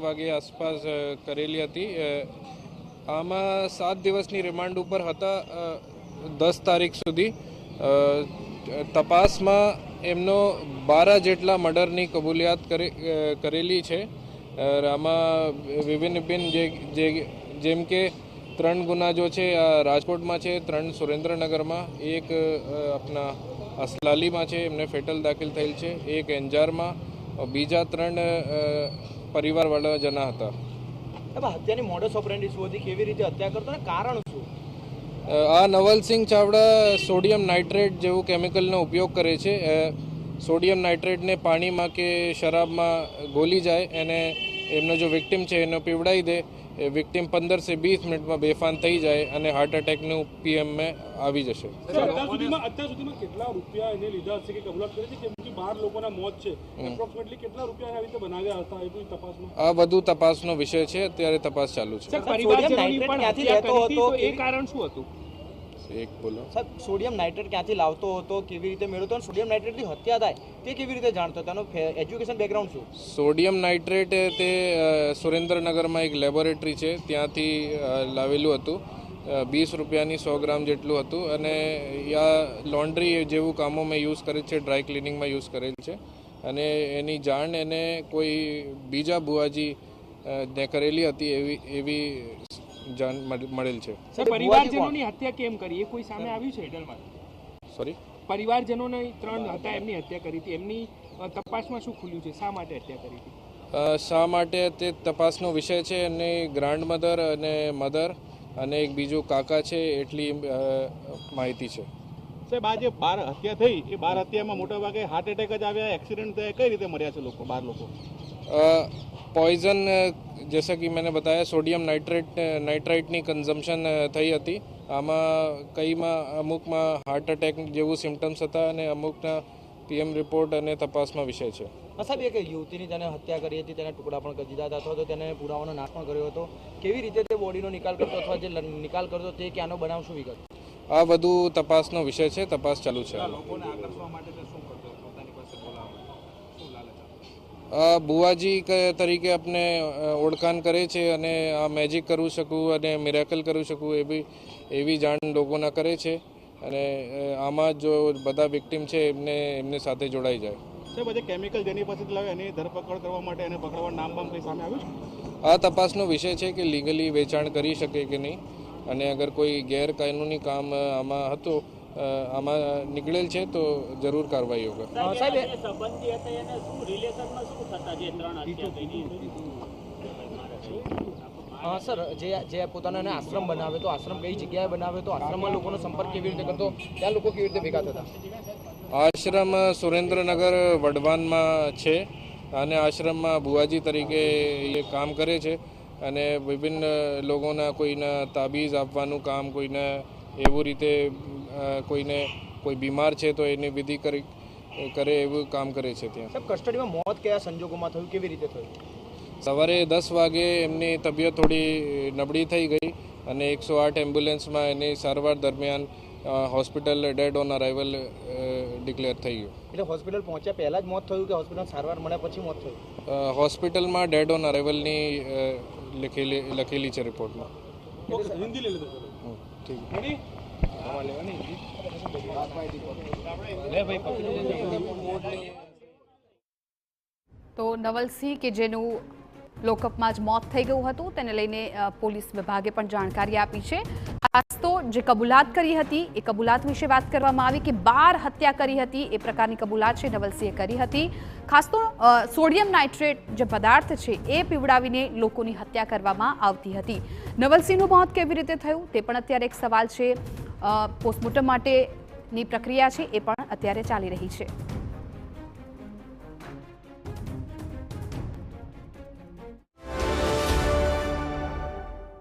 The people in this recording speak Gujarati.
વાગે આસપાસ કરેલી હતી। આમાં 7 દિવસની રિમાન્ડ ઉપર હતા। 10 તારીખ સુધી તપાસમાં એમનો 12 જેટલા મર્ડરની કબૂલિયાત કરેલી છે। આમાં વિભિન્ન જેમ કે 3 ગુના જો છે આ રાજકોટમાં છે, 3 સુરેન્દ્રનગરમાં, એક આપણા અસલાલીમાં છે, એમને ફેટલ દાખલ થયેલ છે, એક એંજારમાં, બીજા 3 પરિવારવાળા જણા હતા। હત્યાની મોડસ ઓપરેન્ડી શું હતી, કેવી રીતે હત્યા કરતો અને કારણ શું? આ નવલસિંહ ચાવડા સોડિયમ નાઇટ્રેટ જેવું કેમિકલનો ઉપયોગ કરે છે। સોડિયમ નાઇટ્રેટને પાણીમાં કે શરાબમાં ગોલી જાય અને એમનો જો વિક્ટિમ છે એનો પીવડાવી દે, વિક્ટિમ 15 થી 20 મિનિટમાં બેફાન થઈ જાય અને હાર્ટ એટેકનું પીએમમાં આવી જશે। અત્યાર સુધીમાં કેટલા રૂપિયા એને લીધા હશે કે કબૂલાત કરી છે? કેમ કે 12 લોકોના મોત છે, એપ્રોક્સિમેટલી કેટલા રૂપિયા આવી રીતે બનાવ્યા હતા એ બધી તપાસમાં? આ બધું તપાસનો વિષય છે, અત્યારે તપાસ ચાલુ છે। પરિવારજનોની પણ હત્યા કરતો હતો, એ કારણ શું હતું? એક બોલો સાહેબ, સોડિયમ નાઇટ્રેટ ક્યાંથી લાવતો હતો, કેવી રીતે મેળવતો અને સોડિયમ નાઇટ્રેટની હત્યા થાય તે કેવી રીતે જાણતો હતો? એનું એજ્યુકેશન બેકગ્રાઉન્ડ શું? સોડિયમ નાઇટ્રેટ તે સુરેન્દ્રનગરમાં એક લેબોરેટરી છે ત્યાંથી લાવેલું હતું। 20 રૂપિયાની 100 ગ્રામ જેટલું હતું અને આ લોન્ડ્રી જેવું કામોમાં યુઝ કરે છે, ડ્રાય ક્લિનિંગમાં યુઝ કરેલ છે અને એની જાણ એને કોઈ બીજા બુઆજી ને કરેલી હતી એવી જાણ મળેલ છે। પરિવારજનોની હત્યા કેમ કરી એ કોઈ સામે આવ્યું છે? હેડલમાં સોરી, પરિવારજનોને 3 હતા એમની હત્યા કરી હતી, એમની તપાસમાં શું ખુલ્યું છે? શા માટે હત્યા કરી હતી? શા માટે તે તપાસનો વિષય છે। એની ગ્રાન્ડ મધર અને મધર અને એક બીજું કાકા છે એટલી માહિતી છે। સાહેબ, આ જે 12 હત્યા થઈ એ 12 હત્યામાં મોટા ભાગે હાર્ટ એટેક જ આવ્યા, એક્સિડન્ટ થયા, કઈ રીતે મર્યા છે લોકો? 12 લોકો पॉइजन जैसा कि मैंने बताया सोडियम नाइट्राइटनी कंजम्पशन થઈ હતી। આમાં કઈમાં અમુકમાં હાર્ટ એટેક જેવું સિમ્ટમ્સ હતા અને અમુકના પીએમ રિપોર્ટ અને તપાસમાં વિષય છે। સાહેબ, એક યુવતીની તેને હત્યા કરી હતી, તેને ટુકડા પણ કરી દીધા હતા અથવા તો તેને પુરાવાનો નાશ પણ કર્યો હતો, કેવી રીતે તે બોડીનો નિકાલ કરતો અથવા જે નિકાલ કરતો તે ક્યાંનો બનાવ, શું વિગત? આ બધું તપાસનો વિષય છે, તપાસ ચાલુ છે। બુઆજી તરીકે આપણે ઓળખાણ કરે છે અને આ મેજિક કરું શકું અને મિરેકલ કરું શકું એવી જાણ લોકોના કરે છે અને આમાં જો બધા વિક્ટિમ છે એમને સાથે જોડાઈ જાય। સાહેબ, આજે કેમિકલ જેની પાસેથી લાવે એની ધરપકડ કરવા માટે એને પકડવાનું નામ કંઈ સામે આવ્યું છે? આ તપાસનો વિષય છે કે લીગલી વેચાણ કરી શકે કે નહીં અને અગર કોઈ ગેરકાનૂની કામ આમાં નીકળેલ છે તો જરૂર કાર્યવાહી હોગા। સર, જે પોતાનો આશ્રમ બનાવે તો આશ્રમ કઈ જગ્યાએ બનાવે તો આશ્રમમાં લોકોનો સંપર્ક કેવી રીતે કરતો, ત્યાં લોકો કેવી રીતે ભેગા થતા? આશ્રમ સુરેન્દ્રનગર વડવાનમાં છે અને આશ્રમમાં બુઆજી તરીકે એ કામ કરે છે અને વિભિન્ન લોકોના કોઈના તાબીજ આપવાનું કામ, કોઈને એવું રીતે કોઈ બીમાર છે તો એની વિધિ કરે એવું કામ કરે છે ત્યાં। સાહેબ, કસ્ટડીમાં મોત કયા સંજોગોમાં થયું, કેવી રીતે થયું? સવારે 10 વાગે એમની તબિયત થોડી નબળી થઈ ગઈ અને 108 એમ્બ્યુલન્સમાં એની સારવાર દરમિયાન hospital dead on arrival declare થઈ ગયું। એટલે હોસ્પિટલ પહોંચ્યા પહેલા જ મોત થયું કે હોસ્પિટલ સારવાર મળ્યા પછી મોત થયું? હોસ્પિટલમાં ડેડ ઓન અરાઇવલની લખેલી છે રિપોર્ટમાં। હિન્દી લઈ લીધો ઠીક। તો નવલસિંહ કે જેનું લોકઅપમાં જ મોત થઈ ગયું હતું તેને લઈને પોલીસ વિભાગે પણ જાણકારી આપી છે। ખાસ તો જે કબૂલાત કરી હતી એ કબૂલાત વિશે વાત કરવામાં આવી કે 12 હત્યા કરી હતી એ પ્રકારની કબૂલાત છે નવલસિંહે કરી હતી। ખાસ તો સોડિયમ નાઇટ્રેટ જે પદાર્થ છે એ પીવડાવીને લોકોની હત્યા કરવામાં આવતી હતી। નવલસિંહનું મોત કેવી રીતે થયું તે પણ અત્યારે એક સવાલ છે। પોસ્ટમોર્ટમ માટેની પ્રક્રિયા છે એ પણ અત્યારે ચાલી રહી છે।